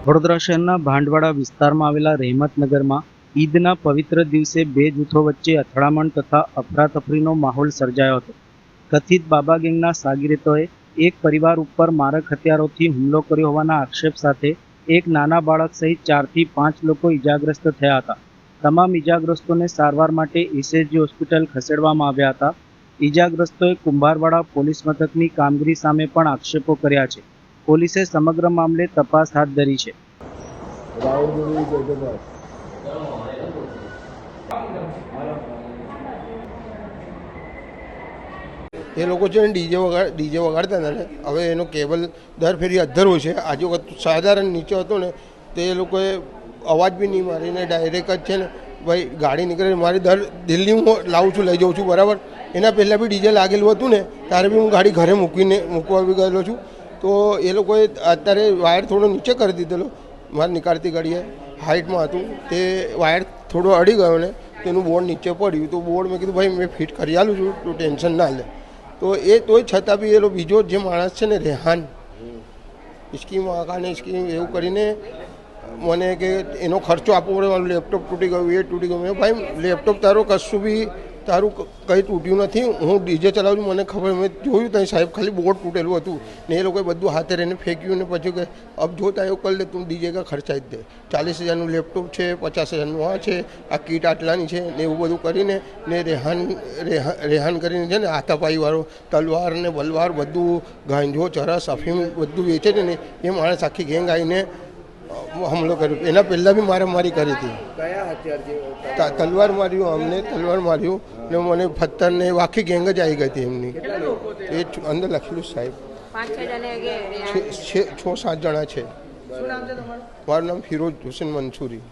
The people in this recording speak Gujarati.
વડોદરા શહેરના ભાંડવાડા વિસ્તારમાં આવેલા રહેમતનગરમાં ઈદના પવિત્ર દિવસે બે જૂથો વચ્ચે અથડામણ તથા અફરાતફરીનો માહોલ સર્જાયો હતો. કથિત બાબા ગેંગના સાગરીતોએ એક પરિવાર ઉપર મારક હથિયારોથી હુમલો કર્યો હોવાના આક્ષેપ સાથે એક નાના બાળક સહિત 4 થી 5 લોકો ઈજાગ્રસ્ત થયા હતા. તમામ ઈજાગ્રસ્તોને સારવાર માટે એસએસજી હોસ્પિટલ ખસેડવામાં આવ્યા હતા. ઈજાગ્રસ્તોએ કુંભારવાડા પોલીસ મથકની કામગીરી સામે પણ આક્ષેપો કર્યા છે. પોલીસે સમગ્ર મામલે તપાસ હાથ ધરી છે. એ લોકો છે ને ડીજે વગાડતા હતા ને, હવે એનો કેબલ દર ફેરી અધ્ધર હોય છે. આજે વખત સાધારણ નીચે હતો ને તો એ લોકોએ અવાજ બી નહીં મારીને ડાયરેક્ટ જ છે ને ભાઈ ગાડી નીકળે મારી દર દિલ્હી હું લાવું છું, લઈ જાઉં છું બરાબર. એના પહેલાં બી ડીજે લાગેલું હતું ને ત્યારે બી હું ગાડી ઘરે મૂકવા બી ગયેલો છું. તો એ લોકોએ અત્યારે વાયર થોડો નીચે કરી દીધેલો, મારે નીકળતી ગાડીએ હાઇટમાં હતું તે વાયર થોડો અડી ગયો ને તેનું બોર્ડ નીચે પડ્યું. તો બોર્ડ મેં કીધું ભાઈ મેં ફિટ કરી આલું છું, તું ટેન્શન ના લે. તો એ તોય છતાં બી એ બીજો જે માણસ છે ને રેહાન સ્કીમ આકાને સ્કીમ એવું કરીને મને કે એનો ખર્ચો આપવો પડે, મારું લેપટોપ તૂટી ગયું, એ તૂટી ગયું. મેં ભાઈ લેપટોપ તારો કશું બી તારું કંઈ તૂટ્યું નથી, હું ડીજે ચલાવું છું, મને ખબર. મેં જોયું ત્યાં સાહેબ ખાલી બોર્ડ તૂટેલું હતું ને એ લોકોએ બધું હાથે રહીને ફેંક્યું ને પછી કે અબ જોતા એવું કરી લે તું ડીજે કા ખર્ચાઈ જ દે. 40,000નું લેપટોપ છે, 50,000નું આ છે, આ કીટ આટલાની છે ને એવું બધું કરીને ને રેહાન કરીને છે ને હાથાપાઈવાળો તલવાર ને બલવાર બધું ગાંજો ચરસ અફીમ બધું વેચે છે ને એ માણસ આખી ગેંગ આવીને હુમલો કર્યો. એના પહેલાં બી મારામારી કરી હતી. તલવાર માર્યું, અમને તલવાર માર્યું ને મને પથ્થર ને આખી ગેંગ જ આવી ગઈ હતી એમની. એ અંદર લખેલું સાહેબ 6-7 જણા છે. મારું નામ ફિરોઝ હુસેન મંસૂરી.